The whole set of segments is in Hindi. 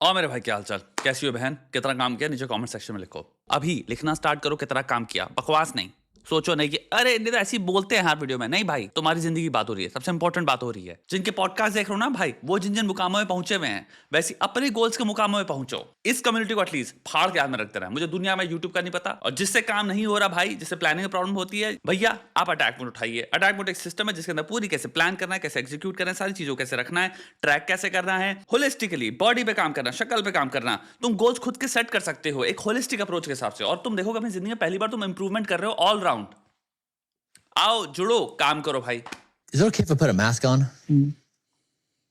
और मेरे भाई क्या हाल चाल, कैसी हो बहन, कितना काम किया नीचे कमेंट सेक्शन में लिखो। अभी लिखना स्टार्ट करो कितना काम किया, बकवास नहीं। सोचो नहीं कि अरे नहीं तो ऐसी बोलते हैं हर वीडियो में, नहीं भाई, तुम्हारी जिंदगी की बात हो रही है, सबसे इंपॉर्टेंट बात हो रही है। जिनके पॉडकास्ट देख रहे हो ना भाई, वो जिन जिन मुकामों में पहुंचे हुए हैं, वैसे अपने गोल्स के मुकामों में पहुंचो। इस कम्युनिटी को एटलीस्ट फाड़ के हाथ में रखते रहे। मुझे दुनिया में यूट्यूब का नहीं पता, और जिससे काम नहीं हो रहा भाई, जिससे प्लानिंग में प्रॉब्लम होती है, भैया आप अटैक मोड उठाइए। अटैक मोड एक सिस्टम है जिसके अंदर पूरी कैसे प्लान करना है, कैसे एग्जीक्यूट करना है, सारी चीजों कैसे रखना है, ट्रैक कैसे करना है, होलिस्टिकली बॉडी पे काम करना, शक्ल पे काम करना। तुम गोल्स खुद के सेट कर सकते हो एक होलिस्टिक अप्रोच के हिसाब से, और तुम देखोगे अपनी जिंदगी में पहली बार तुम इंप्रूवमेंट कर रहे हो ऑल राउंड। आओ जुड़ो, काम करो भाई। Is it okay if I put a mask on?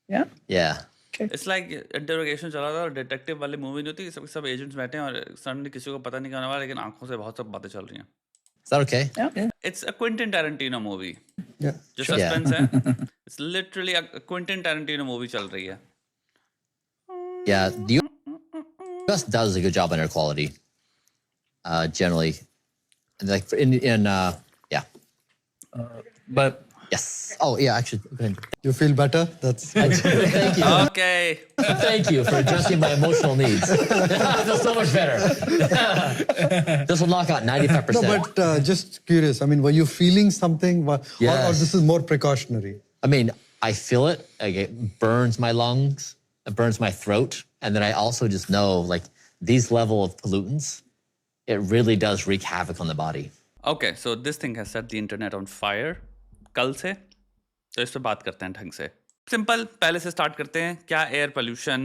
Yeah. Yeah. It's like interrogation चला था, डिटेक्टिव वाली मूवी नहीं होती, सब एजेंट्स बैठे हैं और सडनली किसी को पता नहीं क्या होने वाला, लेकिन आंखों से बहुत सब बातें चल रही हैं। Is that okay? Yeah. It's a Quentin Tarantino movie. Yeah. जो Sure. सस्पेंस है, it's literally a Quentin Tarantino movie चल रही है। Yeah. The US does a good job on air quality. Generally, like yeah. But Yes. Oh yeah. Actually, go ahead. you feel better? That's Thank you. Okay, Thank you for addressing my emotional needs. I feel so much better. This will knock out 95%. no, but just curious. I mean, were you feeling something, or Yes. this is more precautionary? I mean, I feel it. Like it burns my lungs. It burns my throat. And then I also just know, like, these level of pollutants, it really does wreak havoc on the body. Okay, so this thing has set the internet on fire कल से, तो इस पे बात करते हैं ढंग से। सिंपल, पहले से स्टार्ट करते हैं। क्या air pollution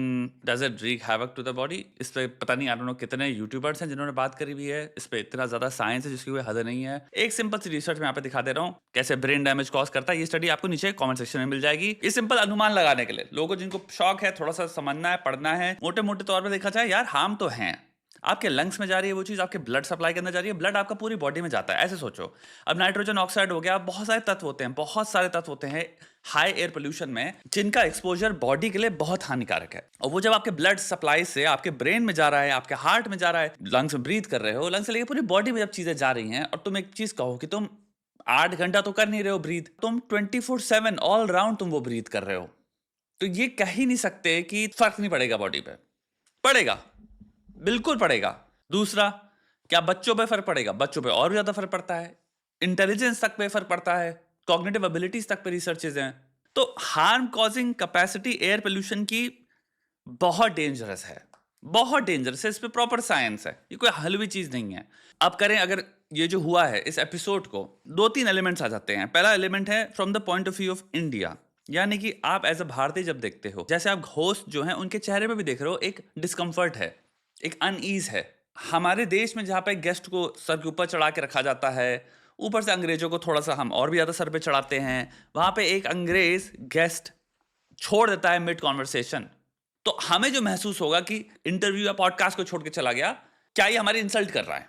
does it wreak havoc to the body? इस पे पता नहीं, आई डोंट नो कितने यूट्यूबर्स हैं जिन्होंने बात करी हुई है इस पे। इतना ज्यादा साइंस है जिसकी कोई हद नहीं है। एक सिंपल सी रिसर्च मैं यहाँ पे दिखा दे रहा हूँ, कैसे ब्रेन डैमेज कॉज करता है। ये स्टडी आपको नीचे कमेंट सेक्शन में मिल जाएगी। ये सिंपल अनुमान लगाने के लिए लोगों को जिनको शौक है, थोड़ा सा समझना है, पढ़ना है, मोटे मोटे तौर पर देखा जाए यार, हार्म तो हैं। आपके लंग्स में जा रही है वो चीज, आपके ब्लड सप्लाई के अंदर जा रही है, ब्लड आपका पूरी बॉडी में जाता है। ऐसे सोचो, अब नाइट्रोजन ऑक्साइड हो गया, बहुत सारे तत्व होते हैं, बहुत सारे तत्व होते हैं हाई एयर पोल्यूशन में, जिनका एक्सपोजर बॉडी के लिए बहुत हानिकारक है। और वो जब आपके ब्लड सप्लाई से आपके ब्रेन में जा रहा है, आपके हार्ट में जा रहा है, लंग्स में ब्रीथ कर रहे हो, लंग्स से लेकर पूरी बॉडी में जब चीजें जा रही हैं, और तुम एक चीज कहो कि तुम 8 घंटा तो कर नहीं रहे हो ब्रीथ, तुम 24/7 ऑल राउंड तुम वो ब्रीथ कर रहे हो, तो ये कह ही नहीं सकते कि फर्क नहीं पड़ेगा बॉडी पे। पड़ेगा, बिल्कुल पड़ेगा। दूसरा, क्या बच्चों पे फर्क पड़ेगा? बच्चों पे और भी ज्यादा फर्क पड़ता है। इंटेलिजेंस तक पे फर्क पड़ता है, कॉग्निटिव एबिलिटीज तक पे रिसर्चेज हैं। तो harm causing capacity air pollution की बहुत डेंजरस है, बहुत डेंजरस है। इस पे प्रॉपर साइंस है, ये कोई हलवी चीज नहीं है। अब करें, अगर ये जो हुआ है इस एपिसोड को, 2-3 एलिमेंट्स आ जाते हैं। पहला एलिमेंट है from the point of view of India, यानी कि आप एज अ भारतीय जब देखते हो, जैसे आप होस्ट जो हैं उनके चेहरे पे भी देख रहे हो, एक डिस्कम्फर्ट है, एक अनईज है। हमारे देश में जहाँ पे गेस्ट को सर के ऊपर चढ़ा के रखा जाता है, ऊपर से अंग्रेजों को थोड़ा सा हम और भी ज्यादा सर पे चढ़ाते हैं, वहां पे एक अंग्रेज गेस्ट छोड़ देता है मिड कॉन्वर्सेशन, तो हमें जो महसूस होगा कि इंटरव्यू या पॉडकास्ट को छोड़ के चला गया, क्या ये हमारी इंसल्ट कर रहा है?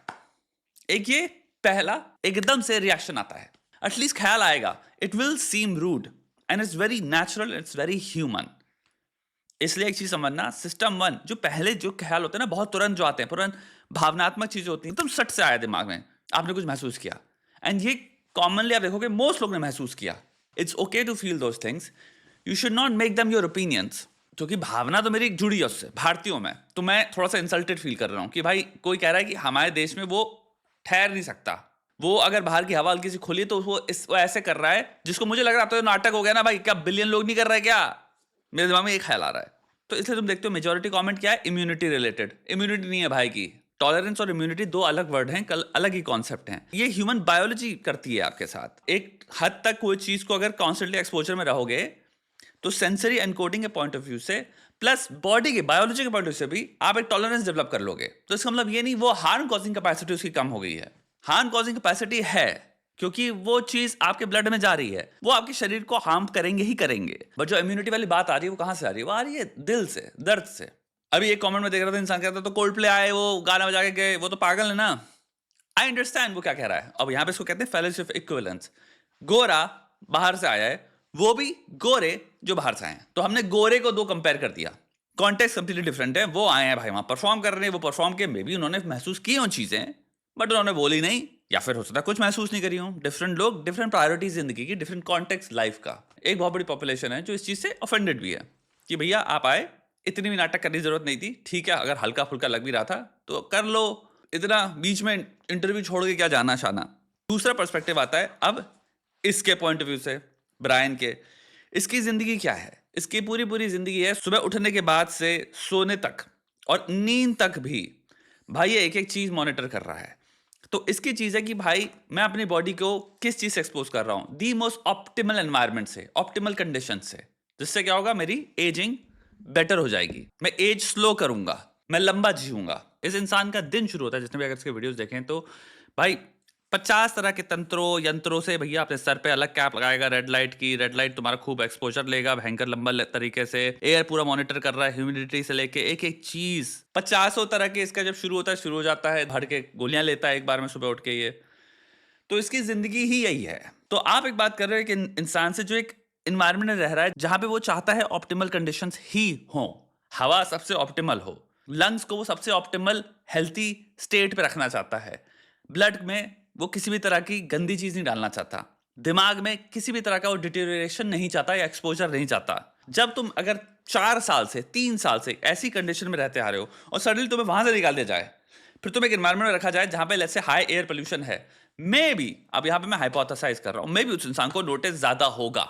एक ये पहला एकदम से रिएक्शन आता है, एटलीस्ट ख्याल आएगा, it will seem rude and it's very natural, it's very human. इसलिए एक चीज समझना, सिस्टम 1, जो पहले जो ख्याल होते हैं ना, बहुत तुरंत जो आते हैं, तुरंत भावनात्मक चीजें होती हैं, तुम सट से आया दिमाग में, आपने कुछ महसूस किया, एंड ये कॉमनली आप देखोगे मोस्ट लोग ने महसूस किया। It's okay to feel those things, you should not make them your opinions, क्योंकि भावना तो मेरी जुड़ी है उससे, भारतीयों में। तो मैं थोड़ा सा इंसल्टेड फील कर रहा हूँ कि भाई कोई कह रहा है कि हमारे देश में वो ठहर नहीं सकता, वो अगर बाहर की हवा हल्की सी खुली तो वो ऐसे कर रहा है, जिसको मुझे लग रहा था तो नाटक हो गया ना भाई, क्या बिलियन लोग नहीं कर रहे क्या? मेरे दिमाग में एक ख्याल आ रहा है। तो इसलिए तुम देखते हो मेजॉरिटी कमेंट क्या है, इम्यूनिटी रिलेटेड। इम्यूनिटी नहीं है भाई की, टॉलरेंस और इम्यूनिटी 2 अलग वर्ड हैं, अलग ही कॉन्सेप्ट हैं। ये ह्यूमन बायोलॉजी करती है आपके साथ। एक हद तक कोई चीज को अगर कॉन्स्टेंटली एक्सपोजर में रहोगे, तो सेंसरी एनकोडिंग के पॉइंट ऑफ व्यू से, प्लस बॉडी के बायोलॉजी के पॉइंट ऑफ व्यू से भी आप एक टॉलरेंस डेवलप कर लोगे। तो इसका मतलब ये नहीं वो हार्म कॉजिंग कैपेसिटी उसकी कम हो गई है। हार्म कॉजिंग कैपेसिटी है, क्योंकि वो चीज आपके ब्लड में जा रही है, वो आपके शरीर को हार्म करेंगे ही करेंगे। बट जो इम्यूनिटी वाली बात आ रही है, वो कहां से आ रही है? वो आ रही है दिल से, दर्द से। अभी एक कमेंट में देख रहा था, इंसान कहता तो कोल्ड प्ले आए, वो गाना बजा के गए, वो तो पागल है ना। आई अंडरस्टैंड वो क्या कह रहा है। अब यहाँ पे इसको कहते हैं फैलेसी ऑफ इक्विवेलेंस। गोरा बाहर से आया है, वो भी गोरे जो बाहर से आए हैं, तो हमने गोरे को 2 कंपेयर कर दिया। कॉन्टेक्स्ट कंप्लीटली डिफरेंट है। वो आए हैं भाई, वहां परफॉर्म कर रहे हैं, वो परफॉर्म के, मे बी उन्होंने महसूस की उन चीजें, बट उन्होंने बोली नहीं, या फिर हो सकता है कुछ महसूस नहीं करी हो। डिफरेंट लोग, डिफरेंट प्रायोरिटीज जिंदगी की, डिफरेंट कॉन्टेक्स्ट लाइफ का। एक बहुत बड़ी पॉपुलेशन है जो इस चीज से ऑफेंडेड भी है कि भैया आप आए, इतनी भी नाटक करने की जरूरत नहीं थी, ठीक है अगर हल्का फुल्का लग भी रहा था तो कर लो, इतना बीच में इंटरव्यू छोड़ के क्या जाना शाना। दूसरा पर्सपेक्टिव आता है अब इसके पॉइंट ऑफ व्यू से, ब्रायन के। इसकी जिंदगी क्या है? इसकी पूरी पूरी जिंदगी है सुबह उठने के बाद से सोने तक और नींद तक भी भाई ये एक एक चीज मॉनिटर कर रहा है। तो इसकी चीज है कि भाई मैं अपनी बॉडी को किस चीज से एक्सपोज कर रहा हूं, दी मोस्ट ऑप्टिमल एनवायरमेंट से, ऑप्टिमल कंडीशन से, जिससे क्या होगा मेरी एजिंग बेटर हो जाएगी, मैं एज स्लो करूंगा, मैं लंबा जीऊंगा। इस इंसान का दिन शुरू होता है, जिसने भी अगर इसके वीडियोस देखें तो भाई 50 तरह के तंत्रों यंत्रों से भैया अपने सर पे अलग कैप लगाएगा रेड लाइट की, रेड लाइट तुम्हारा खूब एक्सपोजर लेगा भयंकर लंबा तरीके से, एयर पूरा मॉनिटर कर रहा है, ह्यूमिडिटी से लेके एक एक चीज 50 तरह के। इसका जब शुरू होता है, शुरू हो जाता है भर के गोलियां लेता है एक बार में सुबह उठ के ये। तो इसकी जिंदगी ही यही है। तो आप एक बात कर रहे हो कि इंसान से जो एक इन्वायरमेंट में रह रहा है जहां पे वो चाहता है ऑप्टिमल कंडीशंस ही हो, हवा सबसे ऑप्टिमल हो, लंग्स को वो सबसे ऑप्टिमल हेल्थी स्टेट पे रखना चाहता है, ब्लड में वो किसी भी तरह की गंदी चीज नहीं डालना चाहता, दिमाग में किसी भी तरह का वो डिटेरियोरेशन नहीं चाहता या एक्सपोजर नहीं चाहता। जब तुम अगर 4 साल से 3 साल से ऐसी कंडीशन में रहते आ रहे हो और सडनली तुम्हें वहां से निकाल दिया जाए, फिर तुम्हें एक एनवायरमेंट में रखा जाए जहां पे let's say high air pollution है, मे बी, अब यहां पे मैं हाइपोथेसाइज कर रहा हूं, मे बी उस इंसान को नोटिस ज्यादा होगा,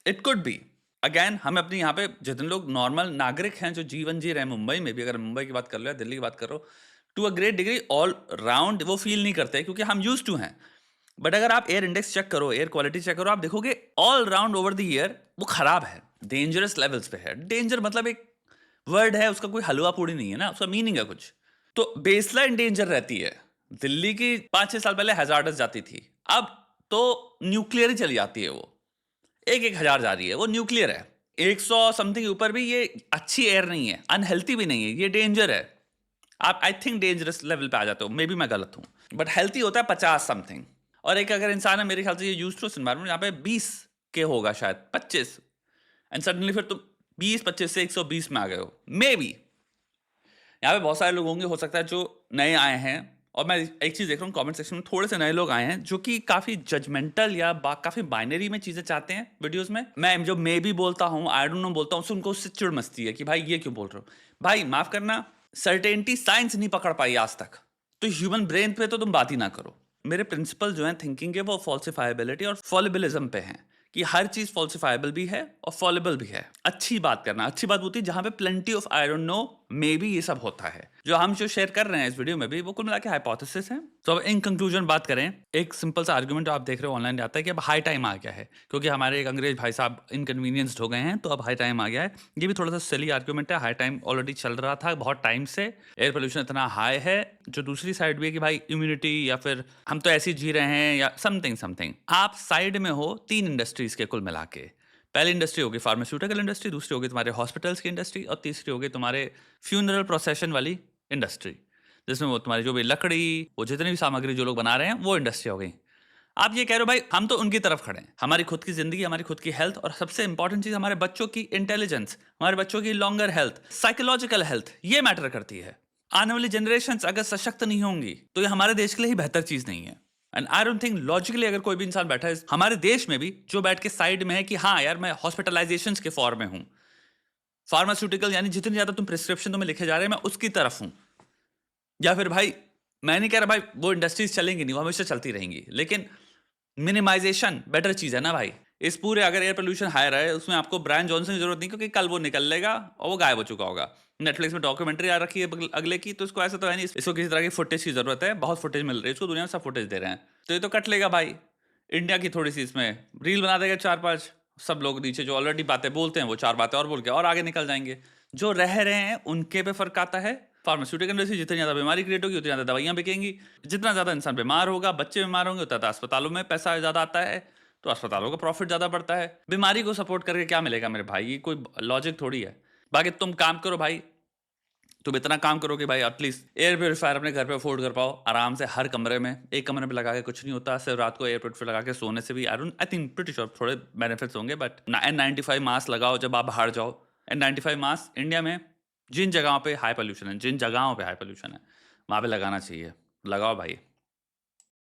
इट कुड बी। अगेन हम अपनी यहाँ पे जितने लोग नॉर्मल नागरिक हैं जो जीवन जी रहे हैं मुंबई में भी, अगर मुंबई की बात कर लो या दिल्ली की बात करो, to a great degree all round वो फील नहीं करते क्योंकि हम यूज टू हैं। बट अगर आप एयर इंडेक्स चेक करो, एयर क्वालिटी चेक करो, आप देखोगे all round over the year वो खराब है, डेंजरस लेवल्स पे है। डेंजर मतलब एक वर्ड है, उसका कोई हलवा पूड़ी नहीं है ना, उसका मीनिंग है कुछ। तो बेसलाइन डेंजर रहती है। दिल्ली की 5-6 साल पहले हैजार्डस जाती थी, अब तो न्यूक्लियर ही चली जाती है, वो 1,000 जा रही है, वो न्यूक्लियर है। 100 समथिंग ऊपर भी ये अच्छी एयर नहीं है, अनहेल्थी भी नहीं है, ये डेंजर है। आप आई थिंक डेंजरस लेवल पे आ जाते हो, मे बी मैं गलत हूं, बट हेल्थी होता है 50 समथिंग। और एक अगर इंसान है मेरे ख्याल से ये यूज टू एनवायरमेंट यहाँ पे 20 के होगा शायद 25, एंड सडनली फिर तुम 20-25 से 120 में आ गए हो, मे बी। यहाँ पे बहुत सारे लोग होंगे हो सकता है जो नए आए हैं, और मैं एक चीज देख रहा हूँ कमेंट सेक्शन में थोड़े से नए लोग आए हैं जो कि काफी जजमेंटल या काफी बाइनरी में चीजें चाहते हैं वीडियोस में। मैं जो मे भी बोलता हूँ, आई डोंट नो बोलता हूँ, उनको उससे चिड़ मचती है कि भाई ये क्यों बोल रहे हो। भाई माफ करना, सर्टेनिटी साइंस नहीं पकड़ पाई आज तक, तो ह्यूमन ब्रेन पे तो तुम बात ही ना करो। मेरे प्रिंसिपल जो है थिंकिंग के वो फॉल्सिफाइबिलिटी और फॉलिबिलिज्म पे हैं कि हर चीज फॉल्सिफाइबल भी है और फॉलेबल भी है। अच्छी बात करना, अच्छी बात होती है जहां पे plenty of I don't no may be ये सब होता है। जो हम जो शेयर कर रहे हैं इस वीडियो में भी वो कुल मिला के हाइपोथेसिस है। तो अब इन कंक्लूजन बात करें, एक सिंपल सा आर्गुमेंट आप देख रहे हो ऑनलाइन आता है कि अब हाई टाइम आ गया है क्योंकि हमारे एक अंग्रेज भाई साहब इनकन्वीनियंस्ड हो गए हैं, तो अब हाई टाइम आ गया है। ये भी थोड़ा सा सिली आर्गुमेंट है, हाई टाइम ऑलरेडी चल रहा था बहुत टाइम से, एयर पोल्यूशन इतना हाई है। जो दूसरी साइड भी है कि भाई इम्यूनिटी या फिर हम तो ऐसे जी रहे हैं या समथिंग। आप साइड में हो 3 इंडस्ट्रीज के कुल मिला के। पहली इंडस्ट्री होगी फार्मास्यूटिकल इंडस्ट्री, दूसरी होगी तुम्हारे हॉस्पिटल्स की इंडस्ट्री, और तीसरी होगी तुम्हारे फ्यूनरल प्रोसेशन वाली इंडस्ट्री, जिसमें वो तुम्हारी जो भी लकड़ी, वो जितनी भी सामग्री जो लोग बना रहे हैं वो इंडस्ट्री हो गई। आप ये कह रहे हो भाई हम तो उनकी तरफ खड़े हैं, हमारी खुद की जिंदगी, हमारी खुद की हेल्थ, और सबसे इंपॉर्टेंट चीज हमारे बच्चों की इंटेलिजेंस, हमारे बच्चों की लॉन्गर हेल्थ, साइकोलॉजिकल हेल्थ, ये मैटर करती है। आने वाली जनरेशंस अगर सशक्त नहीं होंगी तो ये हमारे देश के लिए ही बेहतर चीज नहीं है। And I don't think logically अगर कोई भी इंसान बैठा है हमारे देश में भी जो बैठ के साइड में है कि हाँ यार मैं हॉस्पिटलाइजेशन के फॉर्म में हूं, फार्मास्यूटिकल यानी जितनी ज्यादा तुम प्रिस्क्रिप्शन तुम्हें लिखे जा रहे हैं मैं उसकी तरफ हूं, या फिर भाई मैं नहीं कह रहा भाई वो इंडस्ट्रीज चलेंगी नहीं, वो हमेशा चलती रहेंगी, लेकिन मिनिमाइजेशन बेटर चीज है ना भाई। इस पूरे अगर एयर पोल्यूशन हाई रहा है उसमें आपको ब्रायन जॉनसन की जरूरत नहीं, क्योंकि कल वो निकल लेगा और वो गायब हो चुका होगा। नेटफ्लिक्स में डॉक्यूमेंट्री आ रखी है अगले की, तो इसको ऐसा तो है नहीं इसको किसी तरह की फुटेज की जरूरत है, बहुत फुटेज मिल रही है इसको, दुनिया में सब फुटेज दे रहे हैं, तो ये तो कट लेगा भाई। इंडिया की थोड़ी सी इसमें रील बना देगा 4-5, सब लोग नीचे जो ऑलरेडी बातें बोलते हैं वो 4 बातें और बोल के और आगे निकल जाएंगे। जो रह रहे हैं उनके पे फर्क आता है। फार्मास्यूटिकल इंडस्ट्री जितनी ज्यादा बीमारी क्रिएट होगी उतनी ज्यादा दवाइयां बिकेंगी, जितना ज्यादा इंसान बीमार होगा, बच्चे बीमार होंगे, उतना अस्पतालों में पैसा ज्यादा आता है, तो अस्पतालों का प्रॉफिट ज्यादा बढ़ता है। बीमारी को सपोर्ट करके क्या मिलेगा मेरे भाई, ये कोई लॉजिक थोड़ी है। बाकी तुम काम करो भाई, तुम इतना काम करो कि भाई एटलीस्ट एयर प्योरीफायर अपने घर पे अफोर्ड कर पाओ आराम से, हर कमरे में, एक कमरे में लगा के कुछ नहीं होता, सिर्फ रात को एयर प्योरीफायर लगा के सोने से भी आई थिंक प्रीटी श्योर थोड़े बेनिफिट्स होंगे। बट N95 मास्क लगाओ जब आप बाहर जाओ। N95 मास्क इंडिया में जिन जगहों पे हाई पोल्यूशन है, जिन जगहों पे हाई पोल्यूशन है वहां पे लगाना चाहिए, लगाओ भाई।